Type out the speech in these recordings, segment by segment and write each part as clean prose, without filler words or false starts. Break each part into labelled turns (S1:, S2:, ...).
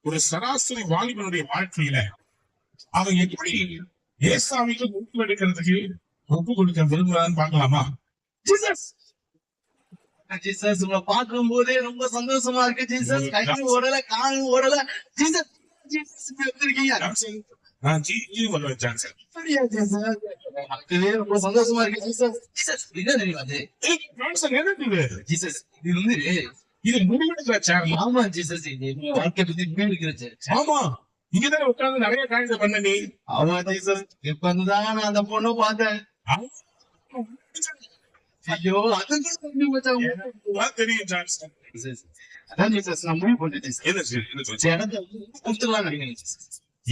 S1: ஒரு சராசரி வாலிபனுடைய வாழ்க்கையில அவன் எப்படி ஏசாமிக்கு ஒப்பு எடுக்கிறதுக்கு ஒப்பு கொடுக்க விரும்புறான்னு பாக்கலாமா?
S2: ஜீசஸ் ஜீசஸ் உங்களை பார்க்கும் போதே ரொம்ப சந்தோஷமா இருக்கு. ஜீசஸ் கையும் ஓடல காலும் ஓடல. ஜீசஸ் ஜீசஸ் இருக்கீங்க.
S1: நான் ஜி வருவேன் ஜான்சன்.
S2: அப்படியே ரொம்ப சந்தோஷமா இருக்கு. ஜீசஸ் ஜீசஸ் என்ன தெரியும் அது?
S1: ஜான்சன் என்ன இது?
S2: ஜீசஸ் இது வந்து
S1: இது முடிவெடுக்கிற சேனல்.
S2: ஆமா ஜீசஸ் இது வாழ்க்கை பத்தி முடிவெடுக்கிற.
S1: ஆமா இங்கதான் உட்கார்ந்து நிறைய காரியத்தை பண்ண நீ.
S2: ஆமா ஜீசஸ் இப்ப வந்துதான் நான் அந்த பொண்ணை பார்த்தேன். ஐயோ அதுதான்
S1: தெரியும் ஜான்சன்.
S2: அதான் ஜீசஸ் நான் முடிவு பண்ணிட்டேன்.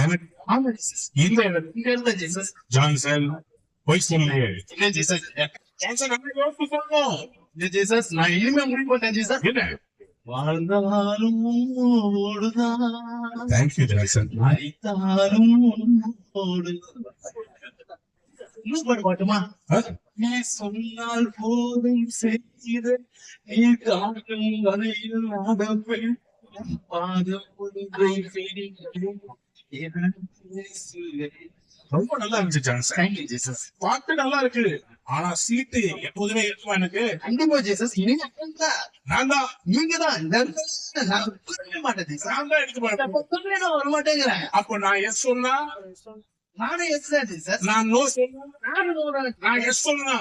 S1: எனக்கு
S2: ஆமா ஜீசஸ்
S1: இந்த
S2: இங்க இருந்த ஜீசஸ்
S1: ஜான்சன் போய் சொல்லு.
S2: இல்ல ஜீசஸ்
S1: ஜான்சன் நம்ம யோசிச்சு சொல்லணும்.
S2: இல்ல ஜீசஸ் நான் இனிமே முடிவு பண்ணிட்டேன். ஜீசஸ்
S1: என்ன
S2: வாழ்ந்தாலும் ஓடுதான்
S1: தேங்க்யூ ஜான்சன்.
S2: மறித்தாலும் ஓடுதான். இன்னும் பாட்டு பாட்டுமா? நீ சொன்னால் போதும் செய்த நீ காட்டும் வரையில் நடப்பேன் பாதம் ஒன்றை
S1: ரொம்ப நல்லா இருந்துச்சு ஜான்சன்.
S2: Thank you Jesus.
S1: பாட்டு நல்லா இருக்கு, ஆனா சீட்டு எப்போதுமே இருக்குமா எனக்கு?
S2: கண்டிப்பா ஜீசஸ். இனி
S1: நான் தான்
S2: நீங்க தான் நான் உட்காரவே மாட்டேன் ஜீசஸ்.
S1: நான் தான் எடுக்க மாட்டேன்.
S2: நான் வர மாட்டேங்கிறேன்.
S1: அப்போ நான் எஸ் சொன்னா
S2: நானே எஸ் தான் ஜீசஸ்.
S1: நான் நோ சொன்னா நான் எஸ் சொன்னா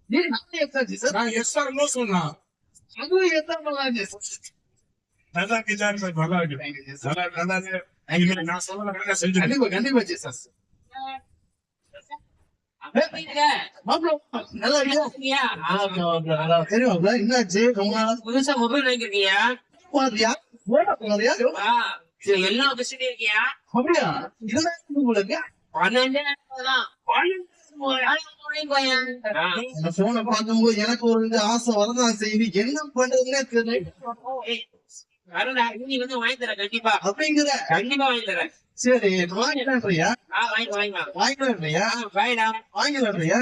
S2: நானே எஸ் தான் ஜீசஸ்.
S1: நான் எஸ் ஆர் நோ சொன்னா
S2: அதுவும் எஸ் தான் பண்ணலாம் ஜீசஸ்.
S1: நல்லா இருக்கு ஜான்சன். நல்லா இருக்கு, நல்லா நல்லா இருக்கு. நான் சொல்ல செஞ்சு
S2: கண்டிப்பா கண்டிப்பா ஜீசஸ். நல்லா இருக்கியா? தெரியும் என்னாச்சு?
S3: புதுசா மொபைல் வாங்கிருக்கியா? எல்லா வசதியும் இருக்கியா?
S2: அப்படியா? இதுதான் உங்களுக்கு
S3: 12
S2: போனை பார்க்கும்போது எனக்கு ஒரு ஆசை வரதான் செய்யுது. என்ன பண்றதுன்னே தெரியல.
S3: நீ வந்து வாங்கி தர கண்டிப்பா.
S2: அப்படிங்கிற
S3: கண்டிப்பா வாங்கி தரேன்.
S2: சரி வாங்கிட்டேன்றியா? வாங்கிட்டேன்றியா? வாங்கிடறியா?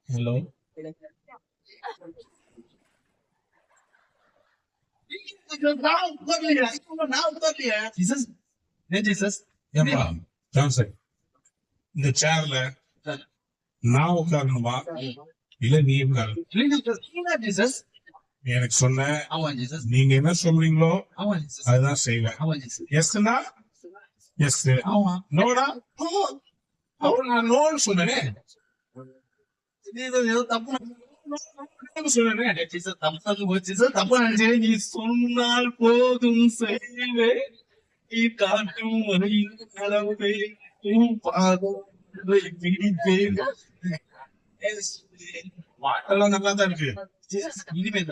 S1: ஹலோ ஜான்சன், இந்த சேர்ல நான் உட்காரணுமா இல்ல நீ உட்காரணும்? எனக்கு சொன்ன நீங்க என்ன சொல்றீங்களோ அதுதான் செய்வேன். எஸ்னா எஸ், நோடா அப்புறம் நான் நோன்னு சொன்னேன்.
S2: தப்பா நினைச்சே. நீ சொன்னால் போதும் செய்வே நீ காட்டும் அளவை பாதம் பிடிப்பேன்.
S1: பாட்டெல்லாம் நல்லா தான் இருக்கு.
S2: இனிமேல்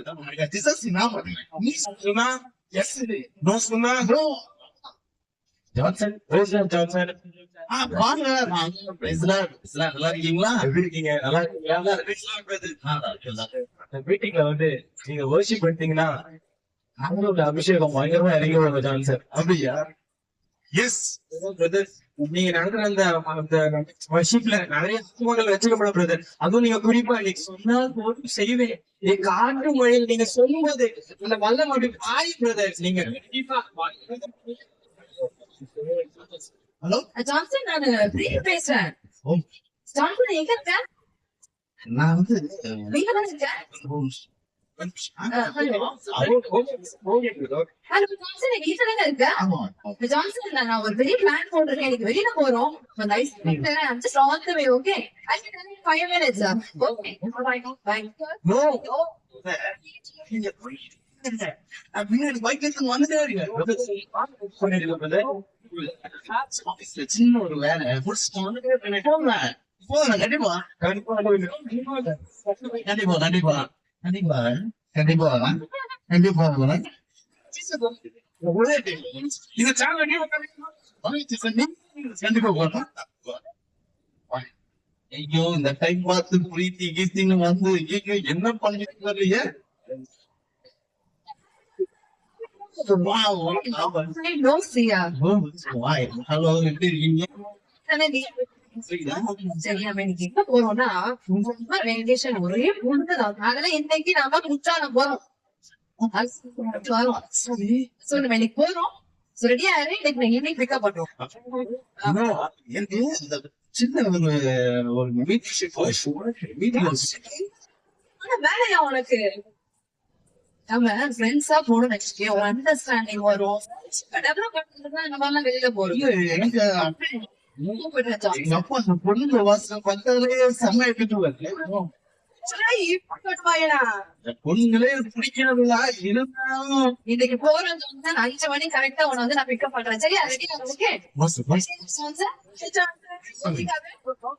S2: நீ
S1: சொன்னா எஸ், நோ சொன்னா
S2: ஜான்சன் ஜான்சன் வாங்க நல்லா இருக்கீங்களா?
S4: எப்படி இருக்கீங்க? நல்லா இருக்கீங்களா? மீட்டிங்ல வந்து நீங்க வர்ஷிப் பண்ணிட்டீங்கன்னா அவங்களோட அபிஷேகம் பயங்கரமா இறங்கி வருங்க ஜான்சன்.
S2: அப்படியா?
S1: எஸ்
S4: பிரதர், நீங்க நடக்கிற அந்த வர்ஷிப்ல நிறைய ஆத்மாக்கள் வச்சுக்கப்பட பிரதர். அதுவும் நீங்க குறிப்பா நீங்க சொன்னால் போதும் செய்வேன் நீ காட்டு மொழியில் நீங்க சொல்லும்போது அந்த வல்லம் அப்படி பாய் பிரதர். நீங்க கண்டிப்பா
S2: ஹலோ
S5: ஜான்சன், நானு பிரியா பேசுறேன். ஜான்சன் எங்க இருக்க?
S2: நான் வந்து
S5: வீட்டுல இருக்கேன். ஹலோ ஜான்சன், நீ வீட்டுல தானே இருக்க?
S2: ஆமா
S5: ஜான்சன், நான் ஒரு பெரிய பிளான் போட்டிருக்கேன். எனக்கு வெளியில போறோம். I'm just on the way, okay? I can tell you in 5 minutes. Okay. Bye.
S2: No பின்னாடி பைக் எடுத்து வந்துட்டே இருக்கேன். சின்ன ஒரு வேலை போதும். கண்டிப்பா கண்டிப்பா கண்டிப்பா கண்டிப்பா கண்டிப்பா கண்டிப்பா கண்டிப்பா
S1: இந்த சேனல் நீ
S2: கண்டிப்பா போறேன். ஐயோ இந்த டைம் பார்த்து பிரீத்தி கீர்த்தின்னு வந்து ஐயோ என்ன பண்ணிட்டு வரலையே?
S5: No, Sia.
S2: ஹலோ எப்படி இருக்கீங்க?
S5: சரி, நம்ம இன்னைக்கு எங்க போறோம்னா, ரொம்ப வேகேஷன் ஒரே பொழுதுதான். அதனால இன்னைக்கு நாம குற்றாலம் போறோம். வரும். So, நம்ம இன்னைக்கு போறோம். So, ready ஆ இரு. இன்னைக்கு நான் ஈவினிங் பிக்கப் பண்றோம்.
S2: எனக்கு இந்த சின்ன ஒரு மீட்டிங்
S5: ஆனா வேலையா உனக்கு? நம்ம ஃப்ரெண்ட்ஸா போகணும் நெக்ஸ்ட் ஒரு அண்டர்ஸ்டாண்டிங் வரும். டெவலப் பண்றதுக்கு இந்த மாதிரிலாம் வெளியில போறோம்.
S2: எனக்கு எங்க அப்பா அந்த பொண்ணுங்க வாசம் பார்த்தாலே செம்ம எடுத்துட்டு பொண்ணுங்களே பிடிக்கிறதுல இருந்தாலும்
S5: இன்னைக்கு போறது வந்து 5 மணி கரெக்டா உன வந்து நான் பிக்கப் பண்றேன். சரியா? ரெடியா? ஓகே.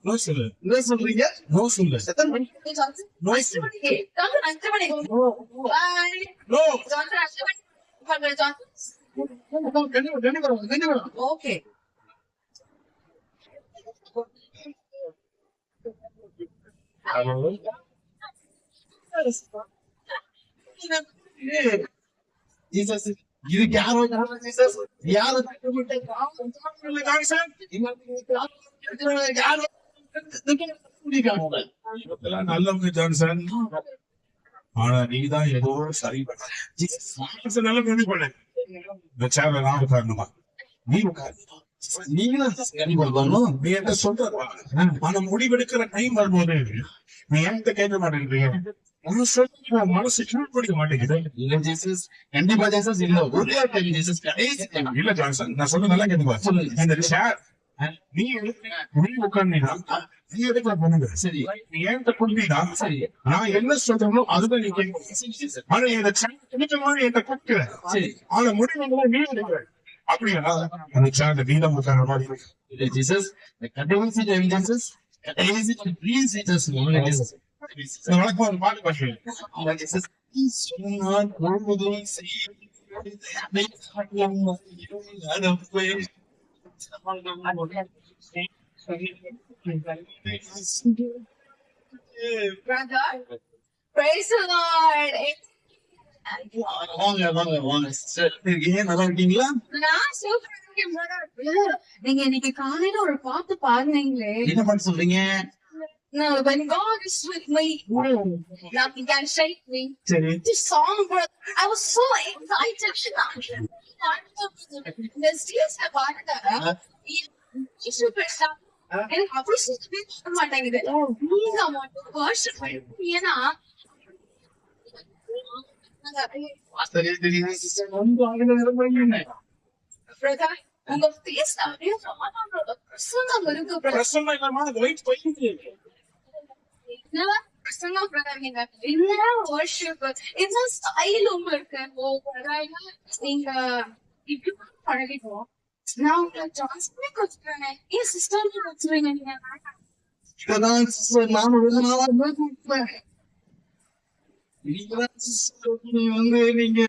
S1: நோ சொல்லு,
S2: என்ன சொல்றீங்க?
S1: நோ சொல்லு,
S2: எத்தனை மணி?
S5: 5 மணிக்கு. 5 மணிக்கு. பாய்.
S1: நோ.
S5: 5 மணிக்கு பண்றேன்.
S2: கண்டிப்பா
S5: ஓகே.
S2: ஜீசஸ் இதுக்கு யாரோ ஜீசஸ் யாரோ
S1: இதெல்லாம் நல்லவங்க ஜான்சன். ஆனா நீதான் ஏதோ சரி பண்ண நல்ல பண்ணி பண்ண. இந்த சேர்ல நான் உட்காரணுமா? நீ உட்காரு.
S2: நீங்களும் கண்டிப்பா வரணும்.
S1: நீ என்கிட்ட சொல்றா. ஆனா முடிவெடுக்கிற டைம் வரும்போது நீ என்கிட்ட கேட்க மாட்டேங்கிறீங்க. மனசு பிடிக்க மாட்டேங்குது.
S2: இல்ல ஜீசஸ் கண்டிப்பா ஜீசஸ் இல்ல ஒரே டைம் ஜீசஸ் கடைசி டைம்
S1: இல்ல ஜான்சன், நான் சொல்ல நல்லா கேட்டுப்பா. இந்த ஷேர் நீ உட்கார்ந்தீனா நீ எதுக்கு பண்ணுங்க?
S2: சரி
S1: நீ என்கிட்ட கொடுத்தீனா
S2: சரி
S1: நான் என்ன சொல்றேனோ அதுதான் நீ கேட்கணும். ஆனா இந்த சேர் பிடிச்ச மாதிரி என்கிட்ட கொடுக்கிற.
S2: சரி
S1: ஆனா முடிவுகளை நீ எடுக்கிற. அப்படியா? அந்த சேர் நீதான் உட்கார மாதிரி இருக்கு.
S2: இல்ல ஜீசஸ் கடைசி டைம் ஜீசஸ் கடைசி டைம் ப்ளீஸ் ஜீசஸ் ஜீசஸ்
S1: வழக்கம் ஒரு பாட்டு பாட்டு
S2: ஜீசஸ் சொன்னால் முழுவதும்
S5: Brother, praise the Lord.
S2: வாங்க வாங்க வாங்க சிஸ்டர் இருக்கீங்க, நல்லா இருக்கீங்களா?
S5: நான் சூப்பரா இருக்கேன் brother. நீங்க இன்னைக்கு காலையில ஒரு பாட்டு பாடுனீங்களே.
S2: என்ன பண்ண சொல்றீங்க?
S5: No, when God is with me, nothing can shake me.
S2: சரி
S5: This song, brother, I was so excited. The serious பாடுறா. Super star. எனக்கு அப்படி சுத்தவே பண்ண மாட்டேங்குது. நீங்க மட்டும் worship ஏன்னா
S2: சரி தெரியுங்க சிஸ்டர் ரொம்ப ஆளுங்க
S5: brother, உங்க ஃபேஸ் அப்படியே பிரசன்னம் இருக்கு brother.
S1: பிரசன்னம் இல்லாம வெயிட் போயிட்டு
S5: என்ன பிரசன்னம் brother நீங்க என்ன worship என்ன ஸ்டைல் உங்களுக்கு நீங்க இப்படி பழகிட்டோம். நான் உங்களை ஜான்சனே கொடுத்துருவேன். ஏன் சிஸ்டர் வச்சுருவீங்க நீங்க?
S2: இப்பதான் சிஸ்டர் நானும் ரொம்ப நாளா இருப்பேன். நீங்க வந்து நீங்க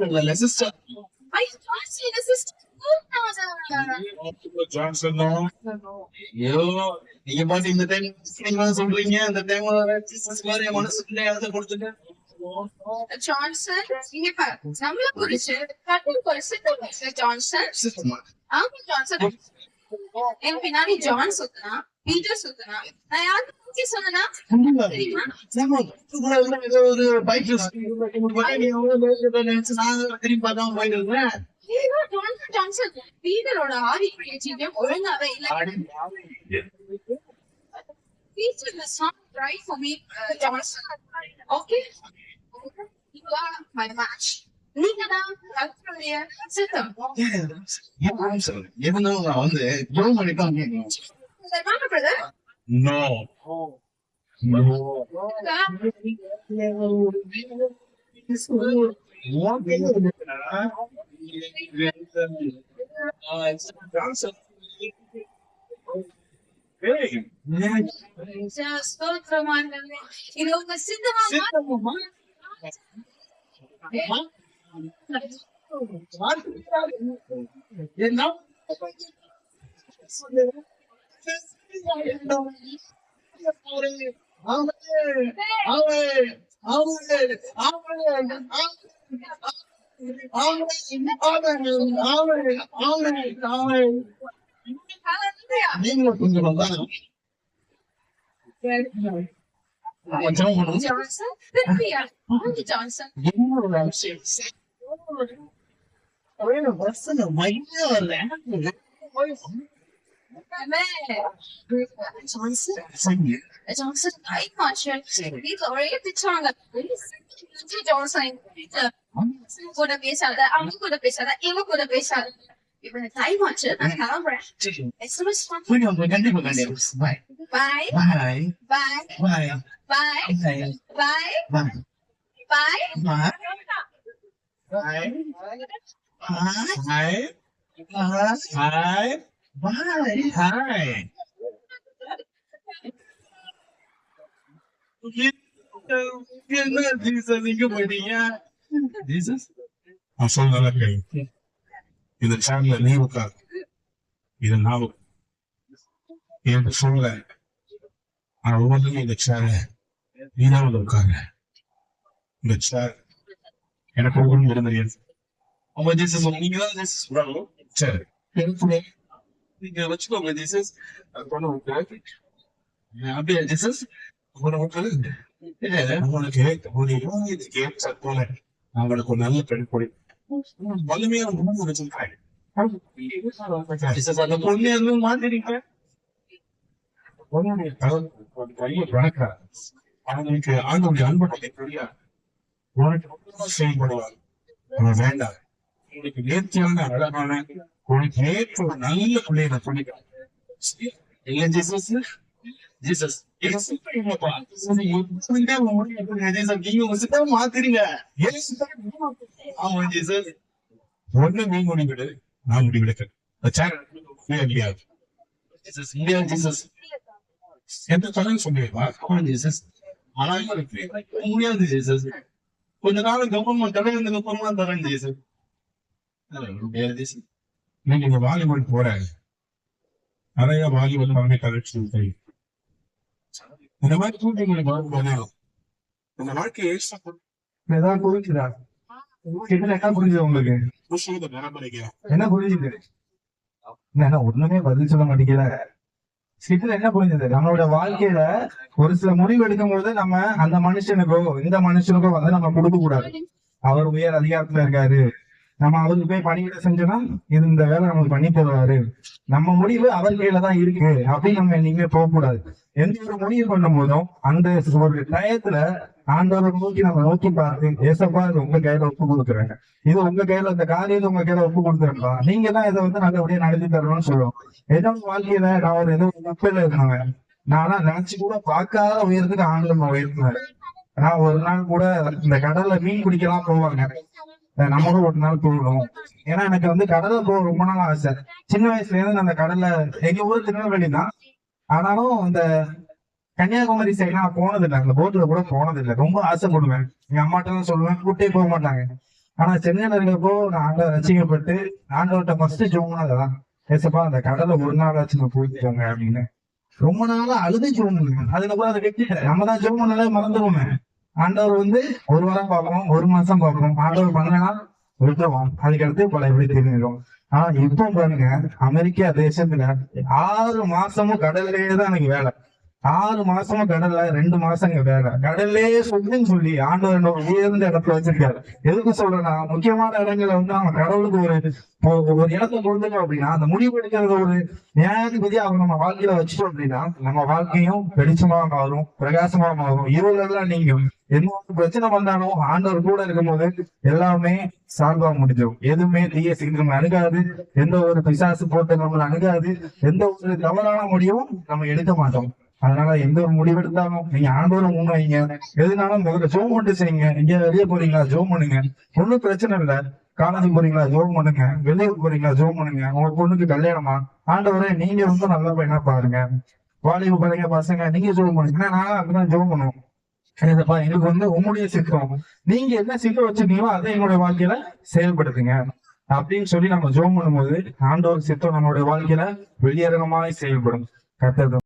S2: இல்ல சிஸ்டர்
S1: ஜான்சன்
S2: ஐயோ நீங்க பாட்டு இந்த டைம் நீங்க சொல்றீங்க இந்த டைம் மாதிரி மனசுக்குள்ளே எழுத கொடுத்துட்டு
S5: ஜான்சன் இங்க பாரு, நம்மள குறிச்சு கட்டில் குறிச்சு ஜான்சன். ஆமா ஜான்சன். என் பின்னாடி ஜான் சுத்தனா, பீட்டர் சுத்தனா, நான் யாருக்கு பத்தி சொன்னா தெரியுமா?
S2: ஒரு பைக் திரும்பி பார்க்காம போயிட்டு இருக்கேன்.
S5: ஜான்சன் பீட்டரோட ஆதி பேச்சிங்க ஒழுங்காவே இல்ல. Peter was not right for me, Johnson. Okay? You are my match. நீங்க தான் கர்த்தருடைய சித்தம்.
S2: எதுனா நான் வந்து ஜோம் பண்ணிட்டான் கேட்கணும்.
S5: வாங்க brother.
S1: நோ
S5: ஸ்தோத்திரமாண்டவரே. இது உங்க சித்தமா
S2: என்ன
S5: Hallelujah.
S2: நீங்களும் கொஞ்சம் கொஞ்சம் பண்ணுவோம்.
S5: Johnson, திருப்பியா? வாங்க Johnson.
S2: ஒரே பஸ்ல மையா வரல.
S5: Johnson,
S2: சரி.
S5: Johnson, கை காய்ச்சல். வீட்ல ஒரே திட்டுறாங்க. Johnson, வீட்ல கூட பேசாத, அவங்க கூட பேசாத, இவங்க கூட பேசாத. இப்ப எனக்கு கை காய்ச்சல், நான் கிளம்புறேன். SMS பண்ணு.
S2: கொஞ்சம் கண்டிப்பா கண்டிப்பா. Bye.
S5: Bye,
S2: Bye.
S5: bye,
S2: Bye.
S5: bye,
S2: Bye.
S5: bye,
S2: Bye.
S5: bye.
S2: Bye. Bye. Hi. Hi. Bye. Hi. என்ன ஜீசஸ் இங்க போயிட்டீங்க? ஜீசஸ்
S1: நான் சொல்ல நல்லா கேள்வி. இந்த சேர்ல நீ உட்காரு, இது நான் எனக்கு சொல்ல. ஆனா ஒவ்வொன்றுமே இந்த சேர நீதான் உட்காரு. இந்த சேர் எனக்கு ஒவ்வொன்றும் இருந்தது.
S2: அவங்க ஜீசஸ் நீங்க தான் ஜீசஸ் ப்ரோ.
S1: சரி,
S2: நீங்க வச்சுக்கோங்க ஜீசஸ். அப்படியே ஜீசஸ்
S1: உனக்கு போல அவங்களுக்கு ஒரு நல்ல பெண் கொடி வலிமையான முகம் வச்சிருக்காங்க.
S2: ஜீசஸ் அந்த பொண்ணு எதுவும் மாத்திரீங்க.
S1: வணக்கம். அவங்களுக்கு ஆண்டவருடைய அன்பு தெரியாது. உனக்கு செயல்படுவார். அவன் வேண்டாம். உனக்கு நேர்த்தியான அழகான உனக்கு ஏற்ற ஒரு நல்ல பிள்ளையை நான் சொல்லிக்கிறேன்.
S2: இல்ல ஜீசஸ் ஜீசஸ் மாத்திரீங்க. ஆமா ஜீசஸ்
S1: ஒண்ணு நீ முடிவிடு, நான் முடிவெடுக்கிறேன்.
S2: ஜீசஸ் முடியாது ஜீசஸ்.
S1: எந்த தலைன்னு சொல்லிடுவா
S2: ஜீசஸ் ஆனா முடியாது ஜீசஸ். கொஞ்ச நாள் கவர்மெண்ட் தலைவருக்கு அப்புறமா தரேன் ஜீசஸ். ஜீசஸ்
S1: நீங்க இந்த வாலிபல் போற நிறைய வாலிபல் வாங்கி கலெக்ஷன் தெரியும். இந்த மாதிரி தூண்டிங்களுக்கு வரும்போது இந்த வாழ்க்கையை
S6: ஏதாவது புரிஞ்சுதா? கிட்ட என்ன புரிஞ்சுது உங்களுக்கு?
S1: நிரம்பரைக்கிறேன்.
S6: என்ன புரிஞ்சுது? என்ன ஒண்ணுமே பதில் சொல்ல மாட்டேங்கிற. சிட்டில என்ன புரிஞ்சது? நம்மளோட வாழ்க்கையில ஒரு சில முடிவு எடுக்கும் பொழுது நம்ம அந்த மனுஷனுக்கோ இந்த மனுஷனுக்கோ வந்து நம்ம கொடுக்க கூடாது. அவர் உயர் அதிகாரத்துல இருக்காரு, நம்ம அவருக்கு போய் பணிவிட செஞ்சோம்னா இது இந்த வேலை நமக்கு பண்ணி தருவாரு, நம்ம முடிவு அவர் கையில தான் இருக்கு அப்படின்னு நம்ம என்னைக்குமே போக கூடாது. எந்த ஒரு முடிவு பண்ணும் போதும் அந்த ஒரு டயத்துல ஆண்டவரை நோக்கி நம்ம நோக்கி பார்த்து, ஏசப்பா இது உங்க கையில ஒப்பு கொடுக்குறாங்க, இது உங்க கையில இந்த காரியத்தை உங்க கையில ஒப்பு கொடுத்துருக்கோம், நீங்க தான் இதை வந்து நல்லபடியா நடத்தி தரணும்னு சொல்லுவோம். என்னோட வாழ்க்கையில நான் ஒரு ஏதோ குப்பையில இருந்தவன், நானா நினைச்சு கூட பார்க்காத உயரத்துக்கு ஆண்டவன் உயர்த்தினாரு. நான் ஒரு நாள் கூட இந்த கடல்ல மீன் பிடிக்கலாம் போவாங்க, நம்மளும் ஒரு நாள் போகணும். ஏன்னா எனக்கு வந்து கடலை போக ரொம்ப நாள் ஆசை. சின்ன வயசுல இருந்து அந்த கடல்ல, எங்க ஊர் திருநெல்வேலி தான், ஆனாலும் இந்த கன்னியாகுமரி சைடு நான் போனதில்லை, அந்த போட்ல கூட போனதில்லை. ரொம்ப ஆசைப்படுவேன். எங்க அம்மாட்ட தான் சொல்லுவேன், கூட்டே போக மாட்டாங்க. ஆனா சென்னையில இருக்கப்போ நான் ஆண்டவர் ரசிக்கப்பட்டு ஆண்டவர்கிட்ட ஃபர்ஸ்ட் ஜோம்னதான், ஏசப்பா அந்த கடலை ஒரு நாள் ஆச்சு நான் போயிட்டு அப்படின்னு ரொம்ப நாளா அழுது ஜோம் பண்ணுவேன். அதுல கூட அதை வெட்டிட்டேன். நம்ம தான் ஜோம் பண்ணாலே மறந்துடுவோமே. ஆண்டவர் வந்து ஒரு வாரம் பார்க்கணும், ஒரு மாசம் பார்க்கணும், ஆண்டவர் பண்ணனா விட்டுருவோம், அதுக்கடுத்து பல எப்படி தெரிஞ்சிடும். ஆனா இப்போ பாருங்க, அமெரிக்கா தேசத்துல 6 மாசமும் கடல்லேயே தான் எனக்கு வேலை. 6 மாசமும் கடல்ல, 2 மாசங்க வேலை. கடல்லே சொல்லுன்னு சொல்லி ஆண்டவர் ஒரு உயர்ந்த இடத்துல வச்சிருக்காரு. எதுக்கு சொல்றேன்னா, முக்கியமான இடங்கள்ல வந்து அவங்க கடவுளுக்கு ஒரு இடத்த கொடுத்துட்டோம் அப்படின்னா, அந்த முடிவு எடுக்கிறத ஒரு நியாயாதிபதியா அவங்க நம்ம வாழ்க்கையில வச்சுட்டோம் அப்படின்னா, நம்ம வாழ்க்கையும் வெளிச்சமா மாறும், பிரகாசமா மாறும், இருளெல்லாம் நீங்கும். எந்த ஒரு பிரச்சனை வந்தாலும் ஆண்டவர் கூட இருக்கும் போது எல்லாமே சால்வா முடிஞ்சிடும். எதுவுமே தீய சீக்கிரம் அணுகாது, எந்த ஒரு பிசாசு போட்டு நம்மளை அணுகாது, எந்த ஒரு தவறான முடிவும் நம்ம எடுக்க மாட்டோம். அதனால எந்த ஒரு முடிவெடுத்தாலும் நீங்க ஆண்டவரை முன் வைங்க. எதுனாலும் முதல்ல ஜோம் மட்டும் செய்யுங்க. எங்க வெளியே போறீங்களா ஜோம் பண்ணுங்க, ஒன்னும் பிரச்சனை இல்லை. காலேஜ் போறீங்களா ஜோம் பண்ணுங்க, வெளியூர் போறீங்களா ஜோம் பண்ணுங்க. உங்க பொண்ணுக்கு கல்யாணமா, ஆண்டவரே நீங்க ரொம்ப நல்ல பையனா பாருங்க. வாலிப பழைய பசங்க நீங்க ஜோம் பண்ணுங்க. நான் அப்படிதான் ஜோம் பண்ணுவோம். எங்களுக்கு வந்து உங்களுடைய சித்தம், நீங்க என்ன சித்தம் வச்சிருக்கீங்களோ அதை எங்களுடைய வாழ்க்கையில செயல்படுத்துங்க அப்படின்னு சொல்லி நம்ம ஜோம் பண்ணும்போது ஆண்டவர் சித்தம் நம்மளுடைய வாழ்க்கையில வெளியரங்கமாய் செயல்படும். கர்த்தர்